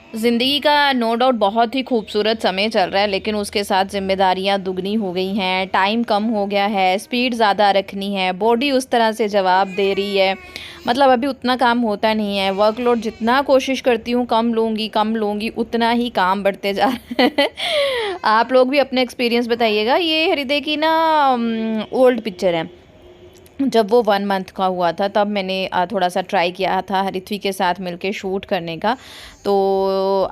ज़िंदगी का no doubt बहुत ही खूबसूरत समय चल रहा है, लेकिन उसके साथ ज़िम्मेदारियाँ दुगनी हो गई हैं, टाइम कम हो गया है, स्पीड ज़्यादा रखनी है, बॉडी उस तरह से जवाब दे रही है। मतलब अभी उतना काम होता नहीं है, वर्कलोड जितना कोशिश करती हूँ कम लूँगी उतना ही काम बढ़ते जा रहे हैं। आप लोग भी अपने एक्सपीरियंस बताइएगा। ये हृदय की ना ओल्ड पिक्चर है। जब वो 1 मंथ का हुआ था तब मैंने थोड़ा-सा ट्राई किया था ऋत्वी के साथ मिलके शूट करने का। तो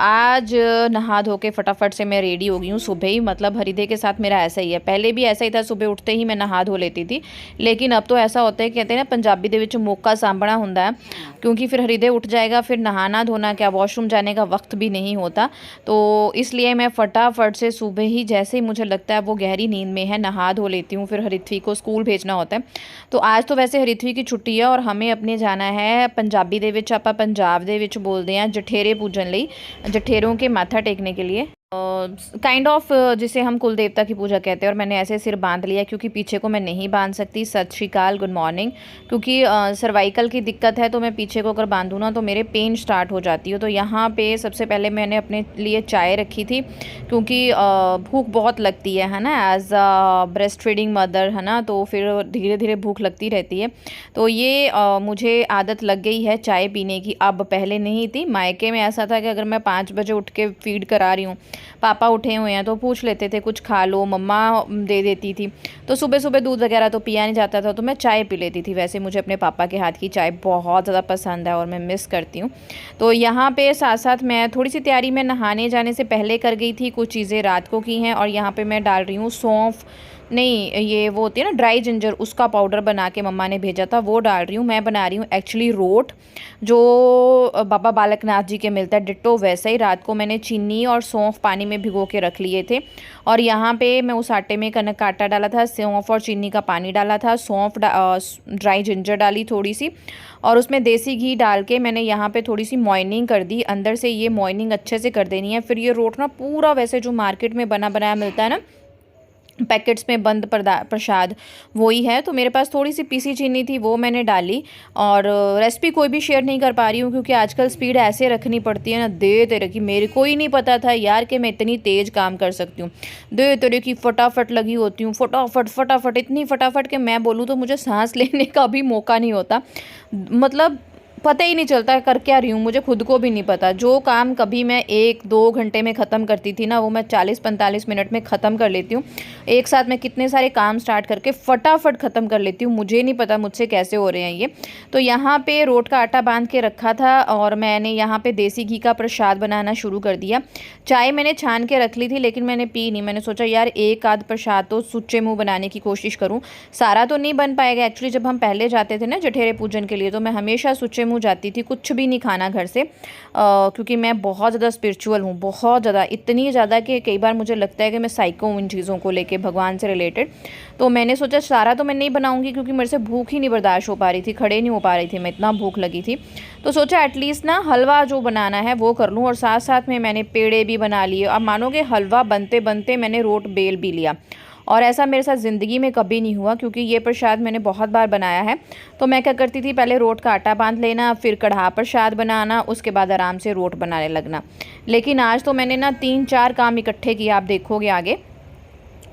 आज नहा धो के फटाफट से मैं रेडी हो गई हूँ सुबह ही। मतलब हृदय के साथ मेरा ऐसा ही है। पहले भी ऐसा ही था, सुबह उठते ही मैं नहा धो लेती थी। लेकिन अब तो ऐसा होता है, कहते हैं ना पंजाबी दे विच मौका साँभना हुंदा है, क्योंकि फिर हृदय उठ जाएगा, फिर नहाना धोना क्या, वॉशरूम जाने का वक़्त भी नहीं होता। तो इसलिए मैं फटाफट से सुबह ही जैसे ही मुझे लगता है वो गहरी नींद में है, नहा धो लेती हूँ। फिर ऋत्वी को स्कूल भेजना होता है। तो आज तो वैसे ऋत्वी की छुट्टी है और हमें अपने जाना है, पंजाबी दे विच आपां पंजाब दे विच बोलदे हैं जठेरे पूजन लई, जठेरों के माथा टेकने के लिए। काइंड ऑफ जिसे हम कुल देवता की पूजा कहते हैं। और मैंने ऐसे सिर बांध लिया क्योंकि पीछे को मैं नहीं बांध सकती। सत श्री अकाल, गुड मॉर्निंग। क्योंकि सर्वाइकल की दिक्कत है, तो मैं पीछे को अगर बांधूँ ना तो मेरे पेन स्टार्ट हो जाती है। तो यहाँ पे सबसे पहले मैंने अपने लिए चाय रखी थी, क्योंकि भूख बहुत लगती है ना, as a breast feeding mother, है ना, तो फिर धीरे धीरे भूख लगती रहती है। तो ये मुझे आदत लग गई है चाय पीने की। अब पहले नहीं थी, मायके में ऐसा था कि अगर मैं 5 बजे उठ के फीड करा रही हूँ, पापा उठे हुए हैं तो पूछ लेते थे कुछ खा लो, मम्मा दे देती थी। तो सुबह सुबह दूध वगैरह तो पिया नहीं जाता था, तो मैं चाय पी लेती थी। वैसे मुझे अपने पापा के हाथ की चाय बहुत ज़्यादा पसंद है और मैं मिस करती हूँ। तो यहाँ पे साथ साथ मैं थोड़ी सी तैयारी मैं नहाने जाने से पहले कर गई थी, कुछ चीज़ें रात को की हैं। और यहाँ पे मैं डाल रही हूँ सौंफ, नहीं ये वो होती है ना ड्राई जिंजर, उसका पाउडर बना के मम्मा ने भेजा था, वो डाल रही हूँ। मैं बना रही हूँ एक्चुअली रोट, जो बाबा बालकनाथ जी के मिलता है डिट्टो वैसे ही। रात को मैंने चीनी और सौंफ पानी में भिगो के रख लिए थे। और यहाँ पे मैं उस आटे में कनक का आटा डाला था, सौंफ और चीनी का पानी डाला था, ड्राई जिंजर डाली थोड़ी सी, और उसमें देसी घी डाल के मैंने यहाँ पे थोड़ी सी मॉइनिंग कर दी। अंदर से ये मॉइनिंग अच्छे से कर देनी है। फिर ये रोट ना पूरा वैसे जो मार्केट में बना बनाया मिलता है ना, पैकेट्स में बंद प्रसाद, वही है। तो मेरे पास थोड़ी सी पीसी चीनी थी, वो मैंने डाली। और रेसिपी कोई भी शेयर नहीं कर पा रही हूँ, क्योंकि आजकल स्पीड ऐसे रखनी पड़ती है ना, दे तेरे की, मेरे को ही नहीं पता था यार कि मैं इतनी तेज़ काम कर सकती हूँ। दे तेरे की फटाफट लगी होती हूँ, फटाफट फटाफट, इतनी फटाफट कि मैं बोलूँ तो मुझे सांस लेने का भी मौका नहीं होता। मतलब पता ही नहीं चलता कर क्या रही हूँ, मुझे खुद को भी नहीं पता। जो काम कभी मैं 1-2 घंटे में ख़त्म करती थी ना, वो मैं 40-45 मिनट में ख़त्म कर लेती हूँ। एक साथ मैं कितने सारे काम स्टार्ट करके फटाफट ख़त्म कर लेती हूँ, मुझे नहीं पता मुझसे कैसे हो रहे हैं ये। तो यहाँ पे रोट का आटा बांध के रखा था और मैंने यहाँ पे देसी घी का प्रसाद बनाना शुरू कर दिया। चाय मैंने छान के रख ली थी, लेकिन मैंने पी नहीं। मैंने सोचा यार एक आध प्रसाद तो सुच्चे मुँह बनाने की कोशिश करूँ। सारा तो नहीं बन पाएगा। एक्चुअली जब हम पहले जाते थे ना जठेरे पूजन के लिए, तो मैं हमेशा सुच्चे मुँह जाती थी, कुछ भी नहीं खाना घर से, क्योंकि मैं बहुत ज़्यादा स्पिरिचुअल हूँ, बहुत ज़्यादा, इतनी ज़्यादा कि कई बार मुझे लगता है कि मैं साइको हूँ इन चीज़ों को लेके, भगवान से रिलेटेड। तो मैंने सोचा सारा तो मैं नहीं बनाऊंगी, क्योंकि मेरे से भूख ही नहीं बर्दाश्त हो पा रही थी, खड़े नहीं हो पा रही थी मैं, इतना भूख लगी थी। तो सोचा एटलीस्ट ना हलवा जो बनाना है वो कर लूँ, और साथ साथ में मैंने पेड़े भी बना लिए। अब मानोगे हलवा बनते बनते मैंने रोट बेल भी लिया, और ऐसा मेरे साथ ज़िंदगी में कभी नहीं हुआ, क्योंकि ये प्रसाद मैंने बहुत बार बनाया है। तो मैं क्या करती थी, पहले रोट का आटा बांध लेना, फिर कढ़ा प्रसाद बनाना, उसके बाद आराम से रोट बनाने लगना। लेकिन आज तो मैंने ना 3-4 काम इकट्ठे किए, आप देखोगे आगे।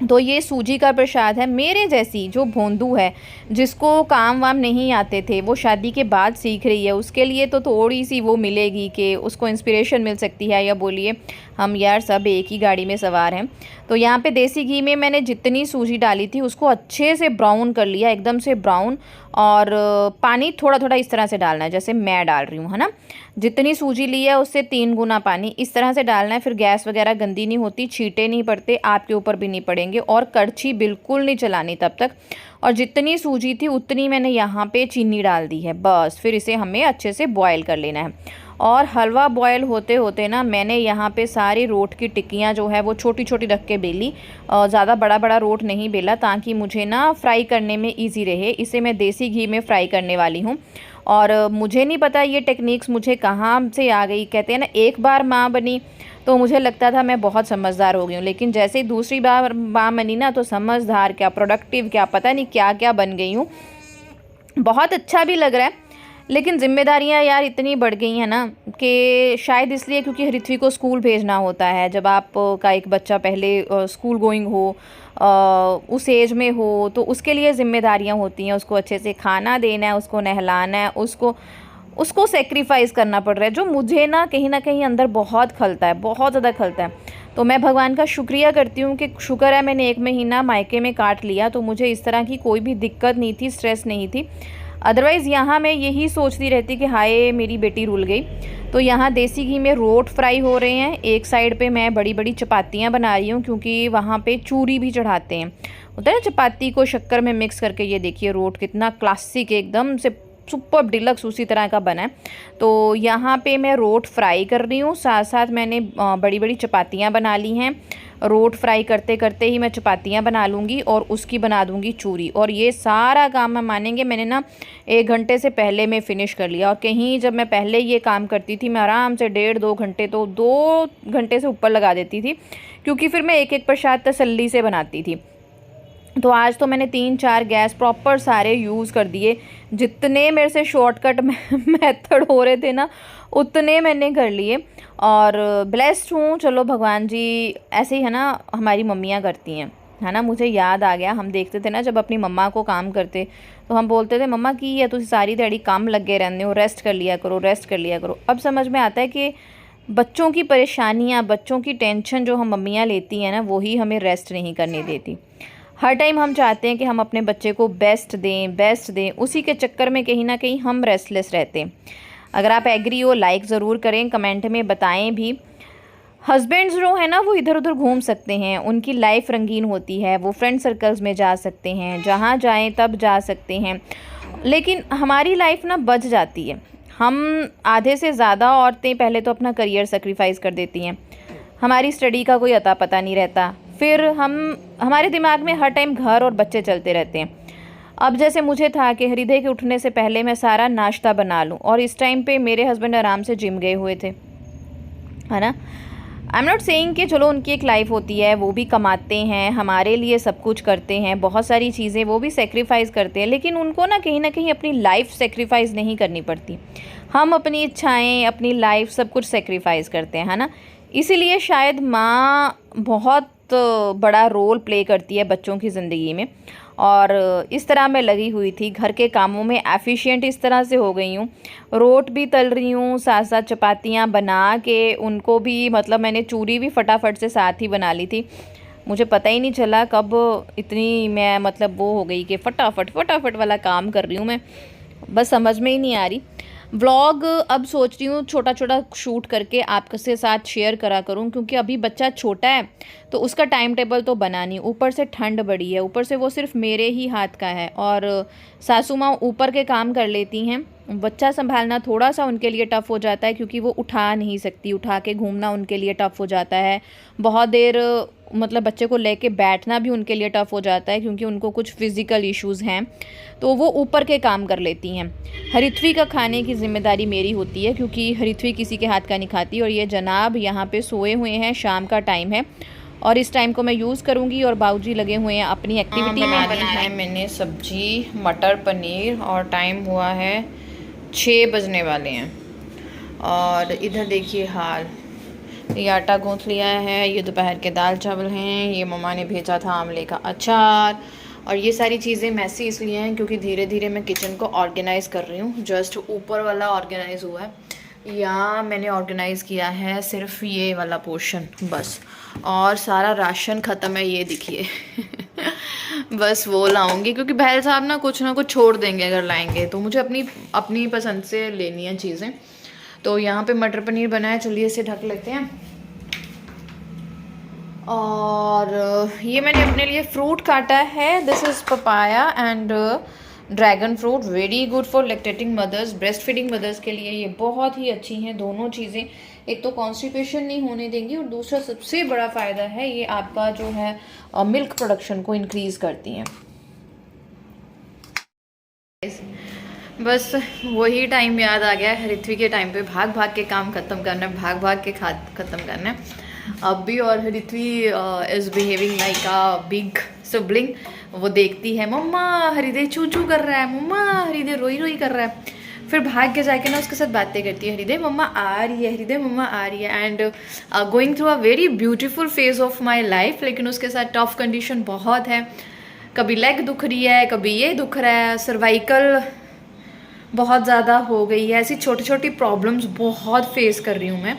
तो ये सूजी का प्रसाद है। मेरे जैसी जो भोंदू है, जिसको काम वाम नहीं आते थे, वो शादी के बाद सीख रही है, उसके लिए तो थोड़ी सी वो मिलेगी कि उसको इंस्पिरेशन मिल सकती है। या बोलिए हम यार सब एक ही गाड़ी में सवार हैं। तो यहाँ पे देसी घी में मैंने जितनी सूजी डाली थी उसको अच्छे से ब्राउन कर लिया, एकदम से ब्राउन। और पानी थोड़ा थोड़ा इस तरह से डालना है जैसे मैं डाल रही हूँ, है ना। जितनी सूजी ली है उससे 3 गुना पानी इस तरह से डालना है। फिर गैस वगैरह गंदी नहीं होती, छींटे नहीं पड़ते, आपके ऊपर भी नहीं पड़ेंगे, और कड़छी बिल्कुल नहीं चलानी तब तक। और जितनी सूजी थी उतनी मैंने यहाँ पे चीनी डाल दी है, बस। फिर इसे हमें अच्छे से बॉयल कर लेना है। और हलवा बॉयल होते होते ना मैंने यहाँ पे सारी रोट की टिक्कियाँ जो है वो छोटी छोटी रख के बेली। ज़्यादा बड़ा बड़ा रोट नहीं बेला, ताकि मुझे ना फ्राई करने में इजी रहे। इसे मैं देसी घी में फ्राई करने वाली हूँ। और मुझे नहीं पता ये टेक्निक्स मुझे कहाँ से आ गई। कहते हैं ना एक बार माँ बनी तो मुझे लगता था मैं बहुत समझदार हो गई हूँ, लेकिन जैसे ही दूसरी बार माँ बनी ना, तो समझदार क्या, प्रोडक्टिव क्या, पता नहीं क्या क्या बन गई हूँ। बहुत अच्छा भी लग रहा है। लेकिन ज़िम्मेदारियाँ यार इतनी बढ़ गई हैं ना कि शायद इसलिए क्योंकि ऋत्विक को स्कूल भेजना होता है। जब आप का एक बच्चा पहले स्कूल गोइंग हो, उस एज में हो, तो उसके लिए ज़िम्मेदारियाँ होती हैं। उसको अच्छे से खाना देना है, उसको नहलाना है, उसको उसको सेक्रीफाइस करना पड़ रहा है, जो मुझे ना कहीं अंदर बहुत खलता है, बहुत ज़्यादा खलता है। तो मैं भगवान का शुक्रिया करती हूँ कि शुक्र है मैंने 1 महीना मायके में काट लिया, तो मुझे इस तरह की कोई भी दिक्कत नहीं थी, स्ट्रेस नहीं थी। अदरवाइज़ यहाँ मैं यही सोचती रहती कि हाय मेरी बेटी रुल गई। तो यहाँ देसी घी में रोट फ्राई हो रहे हैं। एक साइड पे मैं बड़ी बड़ी चपातियाँ बना रही हूँ क्योंकि वहाँ पे चूरी भी चढ़ाते हैं। होता है ना, चपाती को शक्कर में मिक्स करके। ये देखिए रोट कितना क्लासिक एकदम से सुपर डिलक्स उसी तरह का बना है। तो यहाँ पे मैं रोट फ्राई कर रही हूँ, साथ साथ मैंने बड़ी बड़ी चपातियाँ बना ली हैं। रोट फ्राई करते करते ही मैं चपातियाँ बना लूँगी और उसकी बना दूँगी चूरी। और ये सारा काम मैं मानेंगे मैंने ना 1 घंटे से पहले में फ़िनिश कर लिया। और कहीं जब मैं पहले ये काम करती थी मैं आराम से 1.5-2 घंटे, तो 2 घंटे से ऊपर लगा देती थी, क्योंकि फिर मैं एक एक प्रसाद तसल्ली से बनाती थी। तो आज तो मैंने 3-4 गैस प्रॉपर सारे यूज़ कर दिए। जितने मेरे से शॉर्टकट मेथड हो रहे थे ना उतने मैंने कर लिए और ब्लेस्ड हूँ। चलो भगवान जी, ऐसे ही है ना हमारी मम्मियाँ करती हैं, है ना। मुझे याद आ गया, हम देखते थे ना जब अपनी मम्मा को काम करते तो हम बोलते थे मम्मा की है तुम सारी दिहाड़ी काम लगे रहने हो, रेस्ट कर लिया करो, रेस्ट कर लिया करो। अब समझ में आता है कि बच्चों की परेशानियाँ, बच्चों की टेंशन जो हम मम्मियाँ लेती हैं ना, वही हमें रेस्ट नहीं करने देती। हर टाइम हम चाहते हैं कि हम अपने बच्चे को बेस्ट दें, उसी के चक्कर में कहीं ना कहीं हम रेस्टलेस रहते हैं। अगर आप एग्री हो लाइक ज़रूर करें, कमेंट में बताएं भी। हस्बैंड्स जो है ना वो इधर उधर घूम सकते हैं, उनकी लाइफ रंगीन होती है, वो फ्रेंड सर्कल्स में जा सकते हैं, जहाँ जाएं तब जा सकते हैं। लेकिन हमारी लाइफ ना बच जाती है। हम आधे से ज़्यादा औरतें पहले तो अपना करियर सेक्रीफाइस कर देती हैं, हमारी स्टडी का कोई अता पता नहीं रहता, फिर हमारे दिमाग में हर टाइम घर और बच्चे चलते रहते हैं। अब जैसे मुझे था कि हृदय के उठने से पहले मैं सारा नाश्ता बना लूं, और इस टाइम पे मेरे हस्बैंड आराम से जिम गए हुए थे, है ना। आई एम नॉट सेइंग कि चलो उनकी एक लाइफ होती है, वो भी कमाते हैं, हमारे लिए सब कुछ करते हैं, बहुत सारी चीज़ें वो भी सेक्रीफाइस करते हैं, लेकिन उनको ना कहीं अपनी लाइफ सेक्रीफाइस नहीं करनी पड़ती। हम अपनी इच्छाएं, अपनी लाइफ सब कुछ सेक्रीफाइस करते हैं, है ना। इसीलिए शायद माँ बहुत बड़ा रोल प्ले करती है बच्चों की ज़िंदगी में। और इस तरह मैं लगी हुई थी घर के कामों में, एफिशिएंट इस तरह से हो गई हूँ। रोट भी तल रही हूँ, साथ साथ चपातियाँ बना के उनको भी, मतलब मैंने चूरी भी फटाफट से साथ ही बना ली थी। मुझे पता ही नहीं चला कब इतनी मैं मतलब वो हो गई कि फटाफट वाला काम कर रही हूँ मैं, बस समझ में ही नहीं आ रही। व्लॉग अब सोच रही हूँ छोटा छोटा शूट करके आपके साथ शेयर करा करूँ, क्योंकि अभी बच्चा छोटा है तो उसका टाइम टेबल तो बना नहीं, ऊपर से ठंड बड़ी है, ऊपर से वो सिर्फ मेरे ही हाथ का है। और सासू माँ ऊपर के काम कर लेती हैं, बच्चा संभालना थोड़ा सा उनके लिए टफ़ हो जाता है, क्योंकि वो उठा नहीं सकती, उठा के घूमना उनके लिए टफ़ हो जाता है। बहुत देर मतलब बच्चे को लेके बैठना भी उनके लिए टफ़ हो जाता है, क्योंकि उनको कुछ फ़िज़िकल इश्यूज़ हैं, तो वो ऊपर के काम कर लेती हैं। हरिथ्वी का खाने की ज़िम्मेदारी मेरी होती है, क्योंकि हरिथ्वी किसी के हाथ का नहीं खाती। और ये जनाब यहाँ पे सोए हुए हैं, शाम का टाइम है और इस टाइम को मैं यूज़ करूँगी। और बाबूजी लगे हुए हैं अपनी एक्टिविटी में। बनाया है मैंने सब्जी मटर पनीर और टाइम हुआ है 6 बजने वाले हैं। और इधर देखिए हाल, ये आटा गूँथ लिया है, ये दोपहर के दाल चावल हैं, ये मम्मा ने भेजा था आंवले का अचार। और ये सारी चीज़ें मैसी इसलिए हैं क्योंकि धीरे धीरे मैं किचन को ऑर्गेनाइज़ कर रही हूँ। जस्ट ऊपर वाला ऑर्गेनाइज़ हुआ है, यहाँ मैंने ऑर्गेनाइज़ किया है सिर्फ ये वाला पोर्शन बस, और सारा राशन ख़त्म है, ये देखिए बस वो लाऊंगी, क्योंकि बहल साहब ना कुछ छोड़ देंगे अगर लाएंगे, तो मुझे अपनी पसंद से लेनी है चीज़ें। तो यहाँ पे मटर पनीर बनाया, चलिए इसे ढक लेते हैं। और ये मैंने अपने लिए फ्रूट काटा है, this is papaya and dragon fruit, very good for lactating mothers, breast feeding mother's के लिए ये बहुत ही अच्छी हैं दोनों चीज़ें। एक तो कॉन्स्टिपेशन नहीं होने देंगी, और दूसरा सबसे बड़ा फ़ायदा है ये आपका जो है मिल्क प्रोडक्शन को इंक्रीज़ करती हैं। बस वही टाइम याद आ गया है, ऋत्वी के टाइम पे भाग भाग के काम ख़त्म करना है, भाग भाग के ख़त्म करना है अब भी। और Ritvi is behaving like a big sibling. वो देखती है मम्मा हृदय चू चू कर रहा है, मम्मा हृदय रोई रोई कर रहा है, फिर भाग के जाके ना उसके साथ बातें करती है, हृदय मम्मा आ रही है, हृदय मम्मा आ रही है। And going through a very beautiful phase of my life, लेकिन उसके साथ टफ कंडीशन बहुत है। कभी लेग दुख रही है, कभी ये दुख रहा है, सर्वाइकल बहुत ज़्यादा हो गई है, ऐसी छोटी छोटी प्रॉब्लम्स बहुत फेस कर रही हूँ मैं।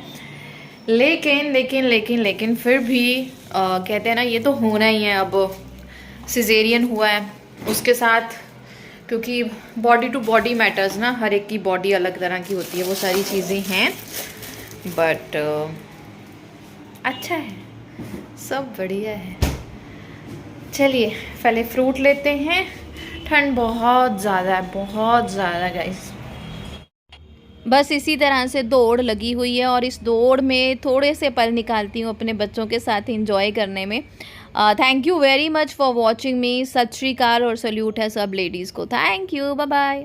लेकिन लेकिन लेकिन लेकिन फिर भी कहते हैं ना ये तो होना ही है। अब सिजेरियन हुआ है, उसके साथ क्योंकि बॉडी टू बॉडी मैटर्स ना, हर एक की बॉडी अलग तरह की होती है, वो सारी चीज़ें हैं। बट अच्छा है, सब बढ़िया है। चलिए पहले फ्रूट लेते हैं, ठंड बहुत ज़्यादा है, बहुत ज़्यादा गाइस। बस इसी तरह से दौड़ लगी हुई है और इस दौड़ में थोड़े से पल निकालती हूँ अपने बच्चों के साथ एंजॉय करने में। Thank you very much for watching me. Sat Sri Akal और सल्यूट है सब लेडीज़ को। Thank you, bye bye.